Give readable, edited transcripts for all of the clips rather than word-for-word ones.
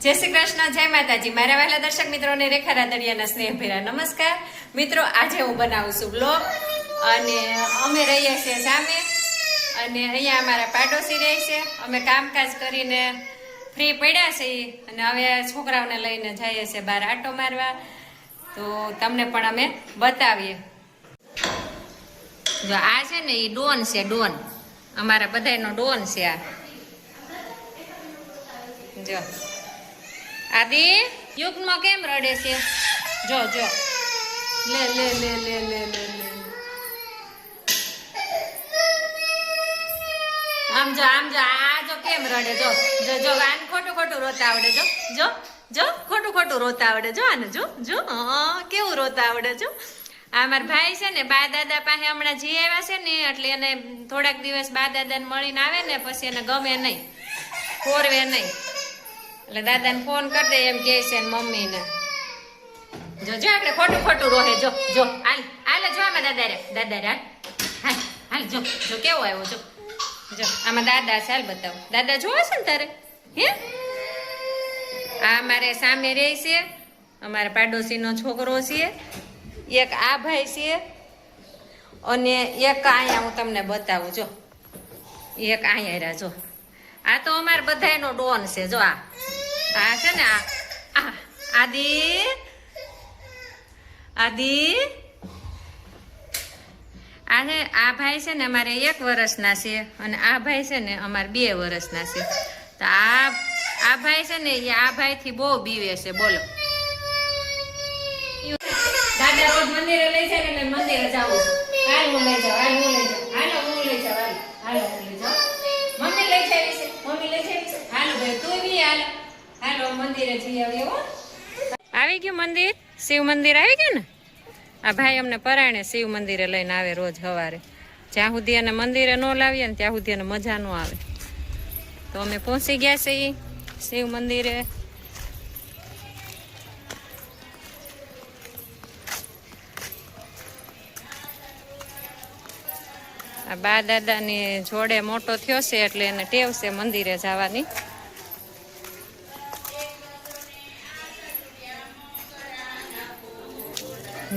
જય શ્રી કૃષ્ણ, જય માતાજી. મારા વહાલા દર્શક મિત્રોને રેખા રાદડિયાના સ્નેહભેરા નમસ્કાર. મિત્રો, આજે હું બનાવું છું બ્લોગ અને અમે રહીએ છીએ સામે અને અહીંયા અમારા પાડોશી રહે છે. અમે કામકાજ કરીને ફ્રી પડ્યા છીએ અને હવે છોકરાઓને લઈને જઈએ છીએ બહાર આટો મારવા. તો તમને પણ અમે બતાવીએ. જો આ છે ને એ ડોન છે, ડોન અમારા બધાનો ડોન છે. આ જો આદિ યુગમાં કેમ રડે છે? જો જો લે લે લે લે લે લે લે આમ જો આ જો કેમ રડે? જો જો જો આને ખોટું ખોટું રોતા આવડે. જો જો જો ખોટું ખોટું રોતા આવડે. જો આને જો જો કેવું રોતા આવડે. જો આ મારા ભાઈ છે ને બા દાદા પાસે હમણાં જી આવ્યા છે ને એટલે એને થોડાક દિવસ બા દાદાને મળીને આવે ને પછી એને ગમે નહીં, ખોરવે નહીં. એટલે દાદાને ફોન કરી દે એમ કે છે મમ્મીને. જો જો આપણે ખોટું ખોટું રોહે. જો જો હાલ જો આમાં દાદા રે હાલ હાલ જો જો કેવો આવ્યો. જો જો આમાં દાદા છે, હાલ બતાવો. દાદા જોવે છે ને તારે? હે આ મારે સામે રહે છે, અમારા પાડોશીનો છોકરો છે. એક આ ભાઈ છે અને એક અહીંયા હું તમને બતાવું. જો એક અહીંયા રહ્યા. જો આ તો અમારે બધાનો ડોન છે. જો આ છે ને આ આદિ આદિ આ છે. આ ભાઈ છે ને અમારે 1 વર્ષના છે અને આ ભાઈ છે ને અમારે 2 વર્ષના છે. તો આ ભાઈ છે ને એ આ ભાઈ થી બહુ બીવે છે. બોલો, દાદા રોજ મંદિરે લઈ જાય એટલે મંદિરે જાવું. હાલ હું લઈ જાઉં, હાલ હું લઈ જાઉં, હાલો હું લઈ જાઉં, હાલો હું લઈ જાઉં. મમ્મી લઈ જાય છે, મમ્મી લઈ જાય છે. હાલો ભાઈ તું બી હાલ, હાલો મંદિરે જઈ આવીએ. હો આવી ગયું મંદિર, શિવ મંદિર આવી ગયું ને. આ ભાઈ અમને પરાણે શિવ મંદિરે લઈને આવે રોજ સવારે. જ્યાં સુધી એને મંદિરે ન લાવીએ ને ત્યાં સુધી એને મજા ન આવે. તો અમે પહોંચી ગયા છીએ શિવ મંદિરે. આ બા દાદાની જોડે મોટો થયો છે એટલે એને ટેવ છે મંદિરે જવાની.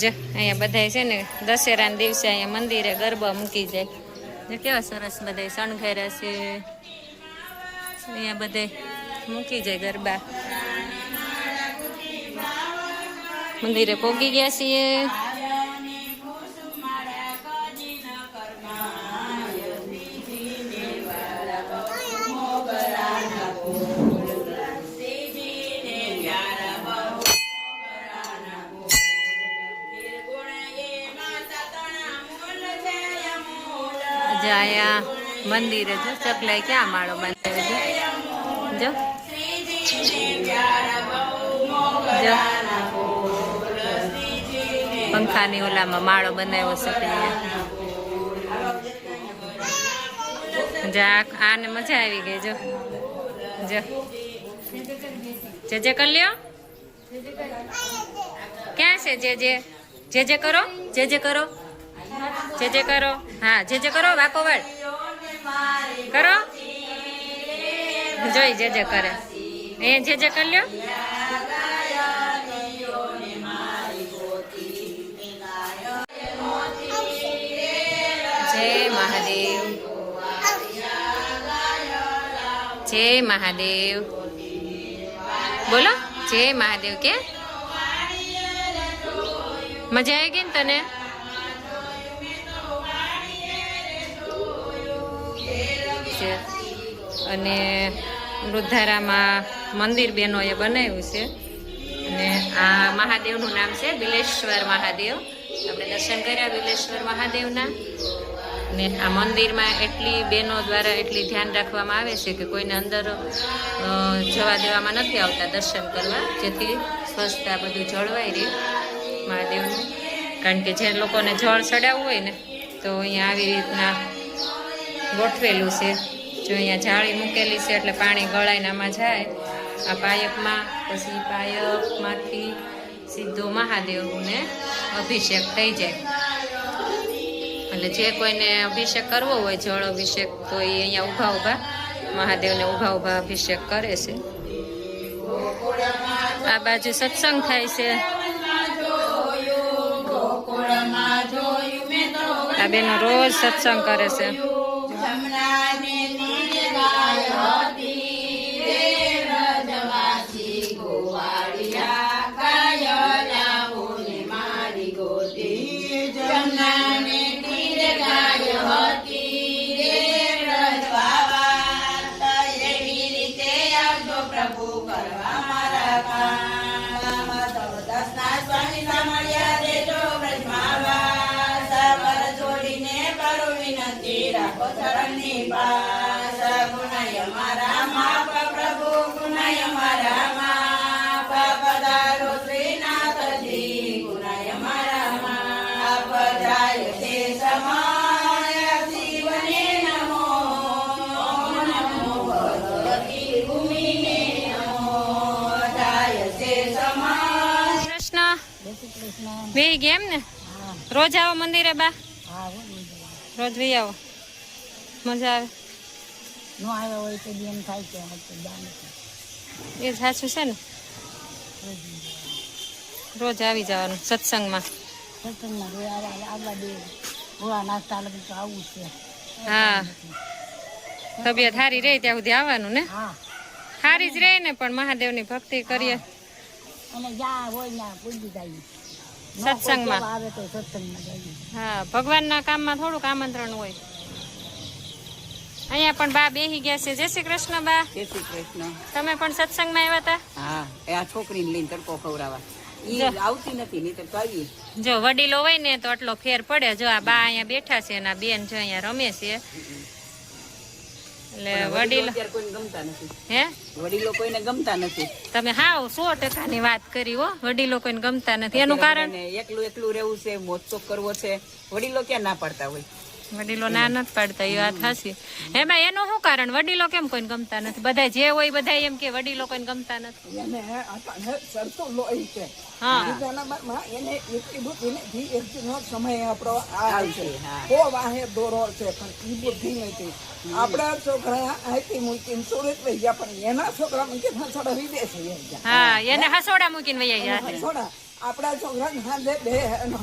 જો અહીંયા બધા છે ને દશેરાના દિવસે અહીંયા મંદિરે ગરબા મૂકી જાય. જો કેવા સરસ બધા શણગાર્યા છે. અહીંયા બધા મૂકી જાય ગરબા. મંદિરે પોગી ગયા છીએ. અહીંયા મંદિરે જો ચકલાઈ ક્યાં માળો બાંધ્યો. જો જો પંખાની ઓલામાં માળો બનાવ્યો ચકલીએ. જો આને મજા આવી ગઈ. જો જો જે કરી લ્યો. ક્યાં છે જે કરો, જે કરો, જે કરો. હા જે કરો, વાકો વળ કરો. જોઈ જે કરે એ જે કરી લ્યો. જય મહાદેવ, જય મહાદેવ. બોલો જય મહાદેવ. કે મજા આવી ગઈ ને તને? અને વૃદ્ધારામાં મંદિર બહેનોએ બનાવ્યું છે અને આ મહાદેવનું નામ છે બિલેશ્વર મહાદેવ. આપણે દર્શન કર્યા બિલેશ્વર મહાદેવના. ને આ મંદિરમાં એટલી બહેનો દ્વારા એટલી ધ્યાન રાખવામાં આવે છે કે કોઈને અંદર જવા દેવામાં નથી આવતા દર્શન કરવા, જેથી સ્વચ્છતા બધું જળવાઈ રહે મહાદેવનું. કારણ કે જે લોકોને જળ ચડાવવું હોય ને તો અહીંયા આવી રીતના ગોઠવેલું છે. જો અહીંયા જાળી મૂકેલી છે એટલે પાણી ગળાઈને આમાં જાય આ પાયપમાં. પછી પાયપમાંથી સીધો મહાદેવને અભિષેક થઈ જાય. એટલે જે કોઈને અભિષેક કરવો હોય જળ અભિષેક તો એ અહીંયા ઊભા ઊભા મહાદેવને ઊભા ઊભા અભિષેક કરે છે. આ બાજુ સત્સંગ થાય છે. આ બેનો રોજ સત્સંગ કરે છે. વે કેમ ને રોજ આવો મંદિરે બા? રોજ વી આવો, મજા આવે. નો આવ્યો હોય તો એમ થાય કે એ સાચું છે ને, રોજ આવી જવાનું સત્સંગમાં. સત્સંગમાં આવવા દે, ગોળા નાસ્તા લગી તો આવું છે. હા, તબિયત સારી રહે ત્યાં સુધી આવવાનું ને. હા, સારી જ રહે ને, પણ મહાદેવની ભક્તિ કરીએ અને જ્યાં હોય ત્યાં પૂજી જાય સત્સંગમાં. આવે તો સત્સંગમાં જઈએ. હા, ભગવાનના કામમાં થોડુંક આમંત્રણ હોય. અહીંયા પણ બા બેહી ગયા છે. જય શ્રી કૃષ્ણ બા. જય શ્રી કૃષ્ણ. તમે પણ સત્સંગમાં આવ્યા હતા? હા, એ આ છોકરીને લઈને તડકો ખવડાવવા. ઈ આવતી નથી, નહીં તો આવી. જો વડીલો હોય ને તો આટલો ફેર પડે. જો આ બા અહીંયા બેઠા છે અને આ બેન જો અહીંયા રમે છે. એટલે વડીલો કોઈને ગમતા નથી. હે, વડીલો કોઈને ગમતા નથી. તમે હાવ 100% ની વાત કરી હો. વડીલો કોઈને ગમતા નથી. એનું કારણ એકલું એકલું રહેવું છે, મોજશોખ કરવો છે. વડીલો ક્યાં ના પાડતા હોય? વડીલો ના નથી પાડતા, એ વાત હાચી. એમાં એનું શું કારણ? વડીલો કેમ કોઈને ગમતા નથી? બધા જે હોય બધા એમ કે વડીલો કોઈને ગમતા નથી. હા, એને એટલી બુદ્ધિ નથી, એટલો સમય આપણો આ છે, વાહે દોરો છે, પણ ઈ બુદ્ધિ નથી. આપડા છોકરા આઈતી મૂકીને સુરત લઈ ગયા, પણ એના છોકરા મૂકી હસોડા વિદેશ હા, એને હસોડા મૂકીને વહી ગયા. હસોડા આપડા છોકરા હાથે બે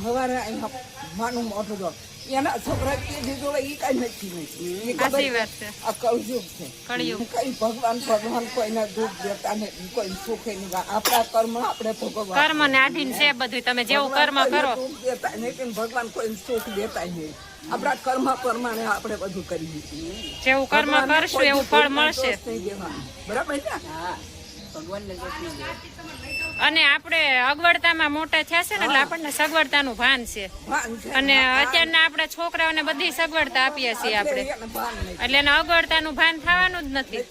હવારે અહીંયા માનું મોઢું દો. એના છોકરા જોડે ઈ કઈ નથી. સાચી વાત છે. આ કળયુગ છે, કળિયુગ. કઈ ભગવાન કોઈને દુઃખ દેતા નથી, કોઈ સુખ નહીં. આપડા કર્મ આપણે ભોગવવા, કર્મ ને આધીન છે બધું. તમે જેવું કર્મ કરો. દેતા નહીં, ભગવાન કોઈ સુખ દેતા નહીં. આપડા કર્મ પ્રમાણે આપણે બધું કરીએ. જેવું કર્મ કરશું એવું ફળ મળશે. બરાબર છે. હા, ભગવાનને દોષ નહીં દેવાનો. અને આપણે અગવડતામાં મોટા થયા છે ને, એટલે આપણને સગવડતાનું ભાન છે. અને અત્યારના આપણા છોકરાઓને બધી સગવડતા આપીએ છીએ આપણે, એટલે એને અગવડતાનું ભાન થવાનું જ નથી.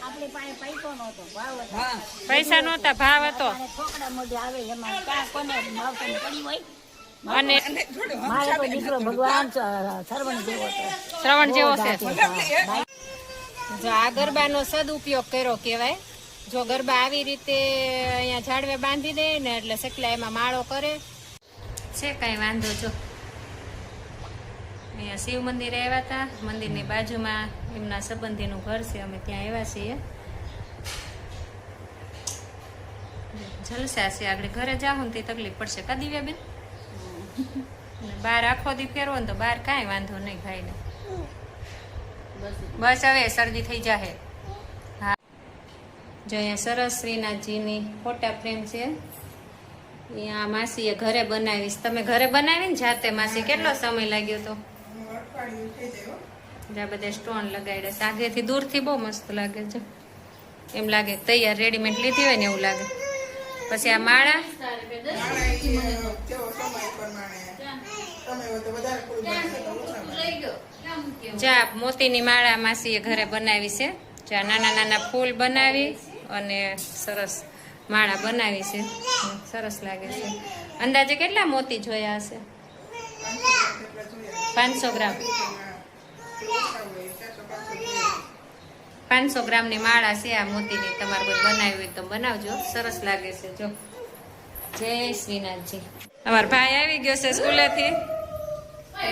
આપણી પાસે પૈસો નહોતો, ભાવ હતો. પૈસા નહોતા, ભાવ હતો. અને છોકરા મોઢે આવે એમાં ક્યાં કોને માવતર પડી હોય. અને મારે તો દીકરો ભગવાન શ્રવણ જેવો છે. શ્રવણ જેવો છે. જો આ ગરબાનો સદુપયોગ કર્યો કહેવાય. જો ગરબા આવી રીતે અહીંયા ઝાડવે બાંધી દે ને, એટલે સકલા એમાં માળો કરે છે. કઈ વાંધો. જો અહીંયા શિવ મંદિરે આવ્યા હતા. મંદિરની બાજુમાં એમના સંબંધીનું ઘર છે, અમે ત્યાં આવ્યા છીએ. જલસા છે. આગળ ઘરે જાવ ને તે તકલીફ પડશે કા દિવ્યાબેન? બહાર આખો દી ફેરવો ને તો બહાર કાંઈ વાંધો નહીં ભાઈને. બસ હવે શરદી થઈ જાય. હા, જો અહીંયા સરસ શ્રીનાથજીની ફોટા ફ્રેમ છે. અહીંયા માસીએ ઘરે બનાવીશ. તમે ઘરે બનાવી ને જાતે માસી? કેટલો સમય લાગ્યો તો? જ્યાં બધા સ્ટોન લગાડ્યા છે. આગેથી દૂરથી બહુ મસ્ત લાગે છે. એમ લાગે તૈયાર રેડીમેડ લીધી હોય ને એવું લાગે. પછી આ માળા જા મોતીની માળા માસીએ ઘરે બનાવી છે. જ્યાં નાના નાના ફૂલ બનાવી અને સરસ માળા બનાવી છે. સરસ લાગે છે. અંદાજે કેટલા મોતી જોયા હશે? 500 ગ્રામ. 500 ગ્રામની માળા છે આ મોતીની. તમારે કોઈ બનાવી હોય તો બનાવજો, સરસ લાગે છે. જો જય શ્રીનાથજી. અમારો ભાઈ આવી ગયો છે સ્કૂલેથી.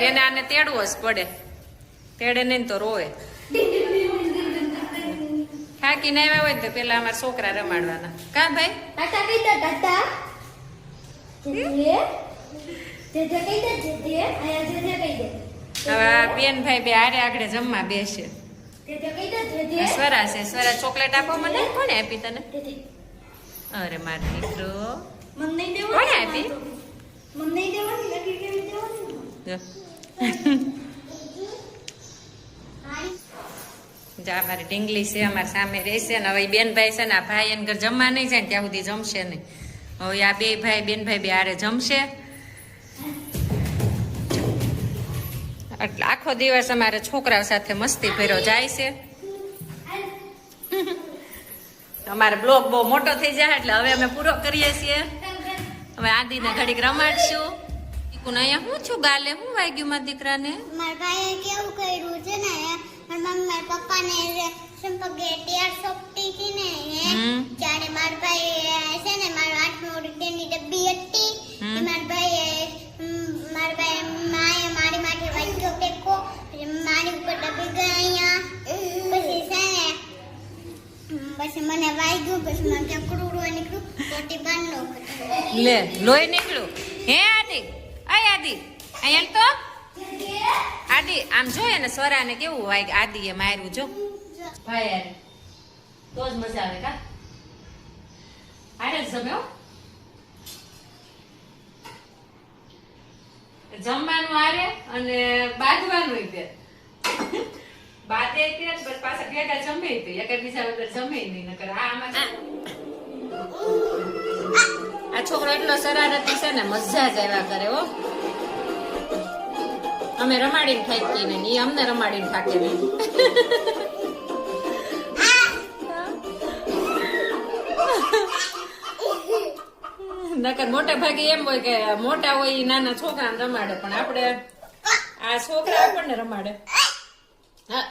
એને આને તેડવો જ પડે. તેડે નહીં તો રોવે. થાકીને આવ્યા હોય ને તો પેલા અમારા છોકરા રમાડવાના કા ભાઈ ટાટા કહી દે ટાટા જે કહી દે જે આયા જે કહી દે હવે આ બેન ભાઈ બે આરે આગળ જમવા બેસે જે કહી દે જે સ્વરા છે સ્વરા ચોકલેટ આપો મને કોને આપી તને અરે મારો દીકરો મન નહીં દેવો કોને આપી મન નહીં દેવાની લગી કેવી દેવાની જો જા અમારી ઢીંગલી છે અમારી સામે રહેશે ને હવે ઈ બેનભાઈ છે ને આ ભાઈ એને ઘર જમવા નહીં જાય ને ત્યાં સુધી જમશે નહીં હવે આ બે ભાઈ બેનભાઈ બે હારે જમશે એટલે આખો દિવસ અમારે છોકરાઓ સાથે મસ્તી ભર્યો જાય છે અમારે બ્લોગ બહુ મોટો થઈ જાય એટલે હવે અમે પૂરો કરીએ છીએ હવે આદિને ઘડીક રમાડશું ઈકુને અહીંયા હું છું ગાલે હું વાગ્યું મારા દીકરાને મારા ભાઈએ કેવું કર્યું છે ને મારા મમ્મી મારા પપ્પાને સ્પગેટી આ સોપટી હતી ને ત્યારે મારા ભાઈ છે ને મારો 8 રૂપિયાની ડબ્બી હતી મારા ભાઈએ માએ મારી માટે વાગ્યો ટેકો મારી ઉપર ડબ્બી ગઈ અહીંયા પછી છે ને પછી મને વાગ્યું પછી મને ચકડું રોઈ નીકળ્યું પોટી બાંધો લે લોહી નીકળ્યું હે આદિ આય આદિ અહીંયા તો આદિ આમ જોઈએ ને સ્વરાને કેવું વાગ આદિએ માર્યું જો ભાઈ યાર તો જ મજા આવે કા આરે જમ્યો જમવાનું આરે અને બાંધવાનું તે બાદે તે બસ પાછા ભેગા જમે તે એક બીજા વગર જમે નહીં નકર આમાં આ છોકરો એટલો શરારતી છે ને મજા જ આવ્યા કરે હો અમે રમાડીને થાકી ને ઈ અમને રમાડીને થાકે નહીં નકર મોટા ભાગે એમ હોય કે મોટા હોય ઈ નાના છોકરાને રમાડે પણ આપણે આ છોકરા આપણને રમાડે હા